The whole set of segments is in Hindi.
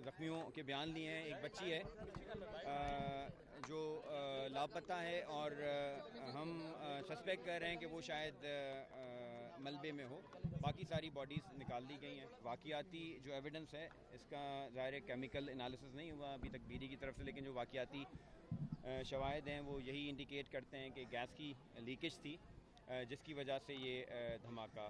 ज़ख्मियों के बयान लिए हैं। एक बच्ची है जो लापता है और हम सस्पेक्ट कर रहे हैं कि वो शायद मलबे में हो। बाकी सारी बॉडीज़ निकाल ली गई हैं। वाक़ियाती जो एविडेंस है इसका ज़ाहिर केमिकल एनालिसिस नहीं हुआ अभी तक बीडी की तरफ से, लेकिन जो वाक़ियाती शवाहिद हैं वो यही इंडिकेट करते हैं कि गैस की लीकेज थी जिसकी वजह से ये धमाका।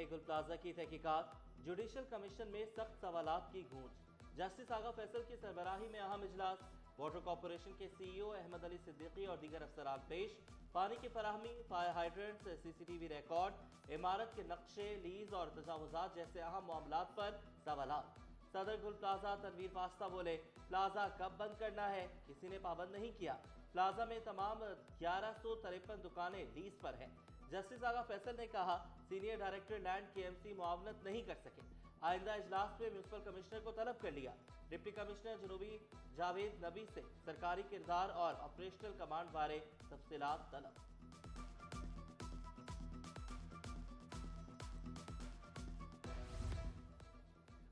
गुल प्लाजा की तहकीकात, जुडिशल कमीशन में सख्त सवालात की गूंज। जस्टिस आगा फैसल की सरबराही में अहम इजलास, वाटर कॉरपोरेशन के सीईओ अहमद अली सिद्दीकी और दीगर अफसरान पेश। पानी की फराहमी, फायर हाइड्रेंट्स, सीसीटीवी रिकॉर्ड, इमारत के नक्शे, लीज और तजावुजात जैसे अहम मामलात पर सवालात। सदर गुल प्लाजा तनवीर पास्ता बोले, प्लाजा कब बंद करना है, किसी ने पाबंद नहीं किया। प्लाजा में तमाम 1153 दुकानें लीज पर हैं। जस्टिस आगा फैसल ने कहा, सीनियर डायरेक्टर लैंड केएमसी मुआवनत नहीं कर सके। आइंदा इजलास में म्यूनसिपल कमिश्नर को तलब कर लिया। डिप्टी कमिश्नर जनूबी जावेद नबी से सरकारी किरदार और ऑपरेशनल कमांड बारे तफसीलात तलब।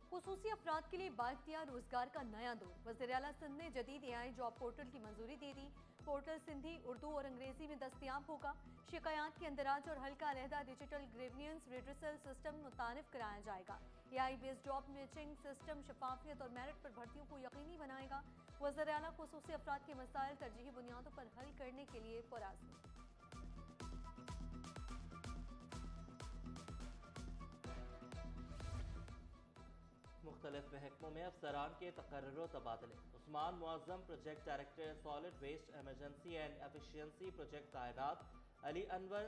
खुसूसी अफराद के लिए बाइख्तियार रोजगार का नया दौर। वज़ीर-ए-आला सिंध ने जदीद एआई जॉब पोर्टल की मंजूरी दे दी। पोर्टल सिंधी, उर्दू और अंग्रेजी में दस्तयाब होगा। शिकायत के अंदराज और हल का अलहदा डिजिटल ग्रीवियंस रिड्रेसल सिस्टम मुतारिफ कराया जाएगा। AI based job matching system शफाफियत और मेरिट पर भर्तियों को यकीनी बनाएगा। वज़ीर-ए-आला खुसूसी अफराद के मसाइल तरजीही बुनियादों पर हल करने के लिए पुरअज़्म। मुख्तलिफ महकमों में अफसरान के तकर्रुर तबादले। Usman Muazzam project director solid waste emergency and efficiency project तैनात। अली अनवर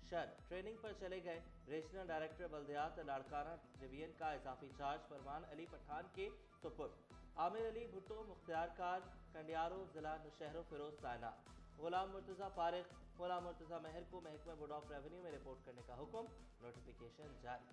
शर ट्रेनिंग पर चले गए। रीजनल डायरेक्टर बल्दियात लाड़काना डिवीजन का इजाफी चार्ज फरमान अली पठान के सुपुर्द। आमिर अली भुट्टो मुख्तियार कार कंडियारो जिला नौशहरों फिरोज तैनात। गुलाम मुर्तज़ा फारिग, गुलाम मुर्तज़ा महर को महकमा बोर्ड ऑफ रेवेन्यू में रिपोर्ट करने का हुक्म, नोटिफिकेशन जारी।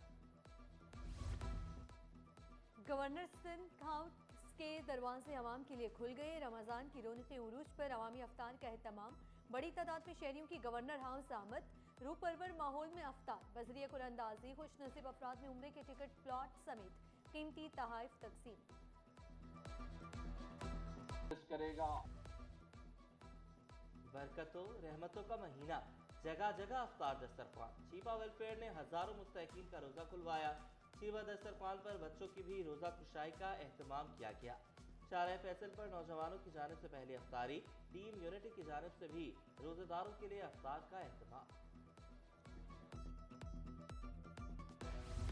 गवर्नर सिंध हाउस के दरवाजे अवाम के लिए खुल गए। रमजान की रौनक उरूज पर अवामी अफ्तार का एहतमाम। बड़ी तादाद में शहरियों की गवर्नर हाउस आमद। रूह परवर माहौल में अफ्तार, बजरिया कुरअंदाजी, खुश नसीब अफराद में उम्रे के टिकट प्लॉट समेत कीमती तहाइफ तकसीम करेगा। बरकतों रहमतों का महीना, जगह जगह अफ्तार दस्तरखान। चीपा वेलफेयर ने हजारों मुस्तहिकीन का रोजा खुलवाया। चीपा दस्तरखान पर बच्चों की भी रोजा कुशाई का एहतमाम किया गया। शाह फैसल पर नौजवानों की जानिब से पहली अफ्तारी। टीम यूनिटी की जानिब से भी रोजेदारों के लिए अफ्तार का एहतमाम।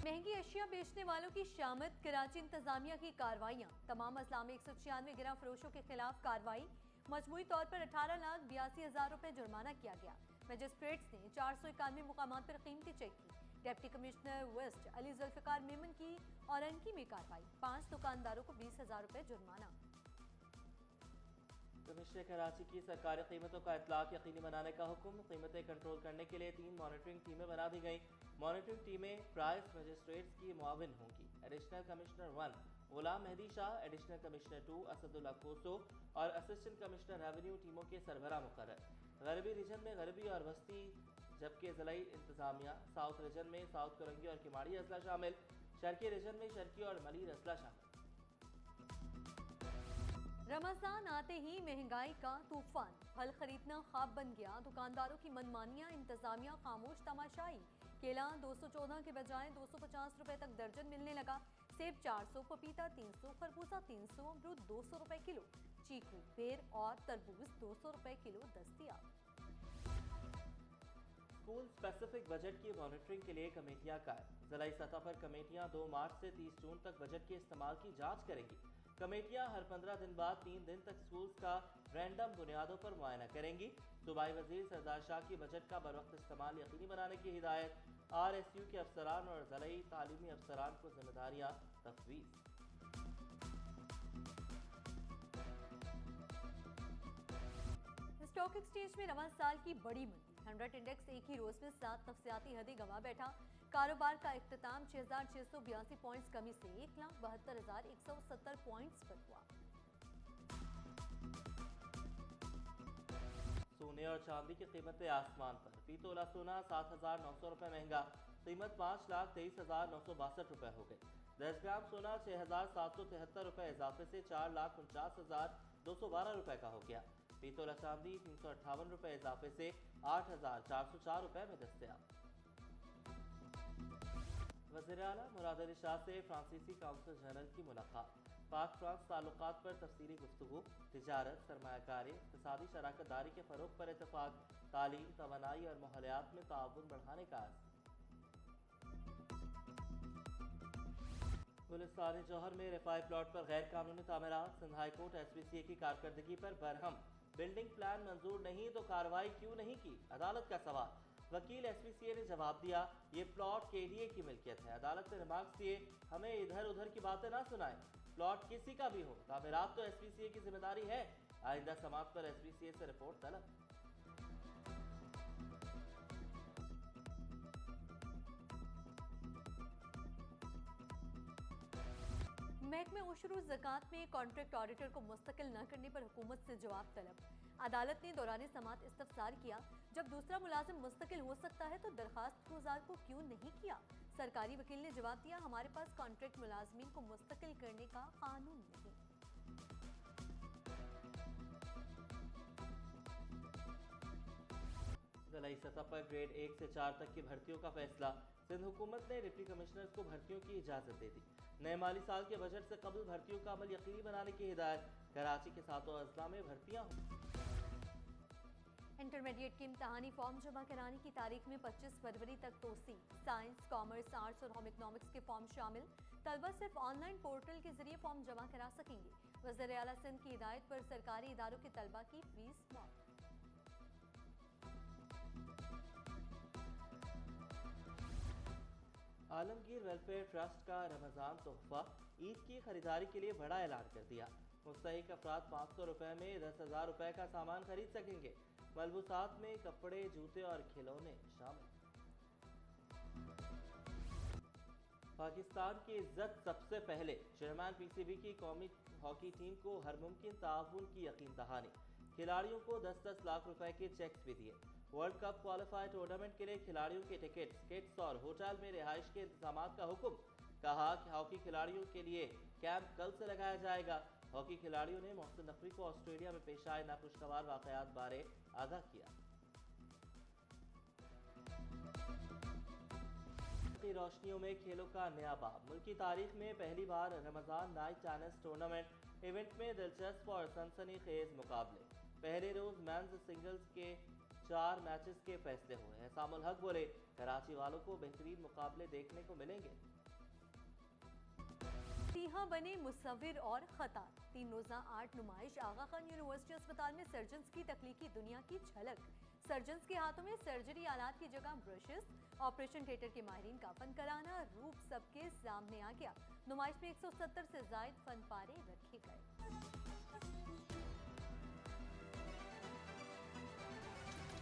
महंगी अशिया बेचने वालों की शामत, कराची इंतजामिया की कार्रवाइयाँ। तमाम अजला में 196 गिरा फरोशों के खिलाफ कार्रवाई। मजमूई तौर पर 18,82,000 रुपए जुर्माना किया गया। मजिस्ट्रेट्स ने 491 मुकामात पर कीमती चेक की। Deputy commissioner west Ali Zulfiqar Memon की औरंगी में कार्रवाई। 5 दुकानदारों को 20,000 रुपए जुर्माना। कमिश्नर कराची की सरकारी कीमतों का इतलाक यकीनी बनाने का हुक्म। कीमतें कंट्रोल करने के लिए 3 मॉनिटरिंग टीमें बना दी गई। मॉनिटरिंग टीमें प्राइस मजिस्ट्रेट्स की मुआविन होंगी। एडिशनल कमिश्नर 1 गुलाम मेहदी शाह, एडिशनल कमिश्नर 2 असदुल्ला कोसो और असिस्टेंट कमिश्नर रेवेन्यू टीमों के सरबराह मुकर्रर। गरबी रीजन में गरबी और वस्ती, जबकि ज़िलाई इंतजामिया। साउथ रीजन में साउथ करंगी और किमाड़ी अजला शामिल। शर्की रीजन में शर्की और मलीर अजला शामिल। रमजान आते ही महंगाई का तूफान, फल खरीदना ख्वाब बन गया। दुकानदारों की मनमानियां, इंतजामिया खामोश तमाशाई। केला 214 के बजाय 250 रुपए तक दर्जन मिलने लगा। सेब 400, पपीता 300, खरबूजा 300, अमरूद 200 रुपए किलो। चीकू, बेर और तरबूज 200 रुपए किलो दस्तयाब। स्कूल स्पेसिफिक बजट की मॉनिटरिंग के लिए कमेटियां कायम। जिलाई सतह पर कमेटियां 2 मार्च से 30 जून तक बजट के इस्तेमाल की जांच करेंगी। कमेटियां हर 15 दिन बाद 3 दिन तक स्कूल्स का रैंडम बुनियादों पर मुआयना करेंगी। सूबाई वजीर सरदार शाह की बजट का बरवक्त इस्तेमाल यकीनी बनाने की हिदायत। RSU के अफसरान और ज़िलाई तालीमी अफसरान को जिम्मेदारियां तफवीज़। स्टॉक एक्सचेंज में रवां साल की बड़ी मंदी। 100 इंडेक्स एक ही रोज में 7 नफ्सियाती हदें गंवा बैठा। कारोबार का इख्तिताम 6,682 पॉइंट्स कमी से 1,72,170 पॉइंट्स पर हुआ। सोने और चांदी की कीमतें आसमान पर। फी तोला सोना 7,900 रुपए महंगा, कीमत 5,23,962 रुपए हो गई। 10 ग्राम सोना 6,773 रुपए इजाफे से 4,49,212 रुपए का हो गया। पीतल चांदी 358 रुपए इजाफे से 8,404 रुपए में दस्तयाब। वज़ीर आला मुराद अली शाह से फ्रांसीसी काउंसिल जनरल की मुलाकात। पाक फ्रांस ताल्लुकात पर तफसीली गुफ्तगू, तिजारत, सरमायाकारी, इक़्तिसादी शराकतदारी के फ़रोग़ पर इत्तफ़ाक़, तालीम, तवानाई और माहौलियात में ताउन बढ़ाने का आज़म। गुलिस्तान जौहर में रिफाई प्लॉट पर गैर कानूनी तामीरात। सिंध हाई कोर्ट SPCA की कारकर्दगी पर बरहम। बिल्डिंग प्लान मंजूर नहीं तो कार्रवाई क्यों नहीं की, अदालत का सवाल। वकील SPCA ने जवाब दिया, ये प्लॉट KDA की मिल्कियत है। अदालत ने रिमार्क्स दिए, हमें इधर उधर की बातें ना सुनाएं। प्लॉट किसी का भी हो, तामीरात तो SPCA की जिम्मेदारी है। आइंदा समात पर SPCA से रिपोर्ट तलब। महकमे उशरू ज़कात में कॉन्ट्रैक्ट ऑडिटर को मुस्तकिल न करने पर हुकूमत से जवाब तलब। अदालत ने दौरान समात इस्तफसार किया, जब दूसरा मुलाजिम मुस्तकिल हो सकता है तो दरखास्त गुजार को क्यों नहीं किया। सरकारी वकील ने जवाब दिया, हमारे पास कॉन्ट्रैक्ट मुलाजमीन को मुस्तकिल करने का कानून नहीं। ज़िलाई सतह पर ग्रेड 1 से 4 तक की भर्तियों का फैसला। सिंध हुकूमत ने डिप्टी कमिश्नर्स को भर्तियों की इजाज़त दे दी। नए माली साल के बजट से कबल भर्तियों का अमल यकीनी बनाने की हिदायत। कराची के 7 अजला में भर्तियाँ हों। इंटरमीडिएट के इम्तहानी फॉर्म जमा कराने की तारीख में 25 फरवरी तक तोसी। साइंस, कॉमर्स, आर्ट्स और होम इकनॉमिक्स के फॉर्म शामिल। तलबा सिर्फ ऑनलाइन पोर्टल के जरिए फॉर्म जमा करा सकेंगे। वज़ीर आला सिंध की हिदायत पर सरकारी इदारों के तलबा की फीस माफ। आलमगीर वेलफेयर ट्रस्ट का रमज़ान तोहफा ईद की खरीदारी के लिए बड़ा ऐलान कर दिया। मुस्तहिक अफराद 500 रुपए में 10,000 रुपए का सामान खरीद सकेंगे। मलबूसात में कपड़े, जूते और खिलौने शामिल। पाकिस्तान की इज्जत सबसे पहले। चेयरमैन PCB की कौमी हॉकी टीम को हर मुमकिन ताउन की यकीन दहानी। खिलाड़ियों को 10-10 लाख रुपए के चेक्स भी दिए। वर्ल्ड कप क्वालिफायर टूर्नामेंट के लिए खिलाड़ियों के टिकट्स, किट्स और होटल में रिहाइश के इंतजाम का हुक्म। कहा कि हॉकी खिलाड़ियों के लिए कैंप कल से लगाया जाएगा। हॉकी खिलाड़ियों ने मोहसिन नकवी को ऑस्ट्रेलिया में पेश आए नाखुशगवार वाकयात बारे आगाह किया। की रोशनियों में खेलों का नया बाब। मुल्की तारीख में पहली बार Ramzan night tennis tournament event में दिलचस्प और सनसनीखेज मुकाबले। पहले रोज मेंस सिंगल्स के 4 मैचेस के फैसले हुए। एहसामुल हक बोले, कराची वालों को बेहतरीन मुकाबले देखने को मिलेंगे। सीहा बने मुसव्विर और खतार। 3 रोजा आर्ट नुमाइश। आगा खान यूनिवर्सिटी अस्पताल में सर्जन्स की तख्लीकी दुनिया की झलक। सर्जन्स के हाथों में सर्जरी आलात की जगह ब्रशेस। ऑपरेशन थिएटर के माहिरीन का फनकाराना रूप सबके सामने आ गया। नुमाइश में 170 से जायद फन पारे रखे गए।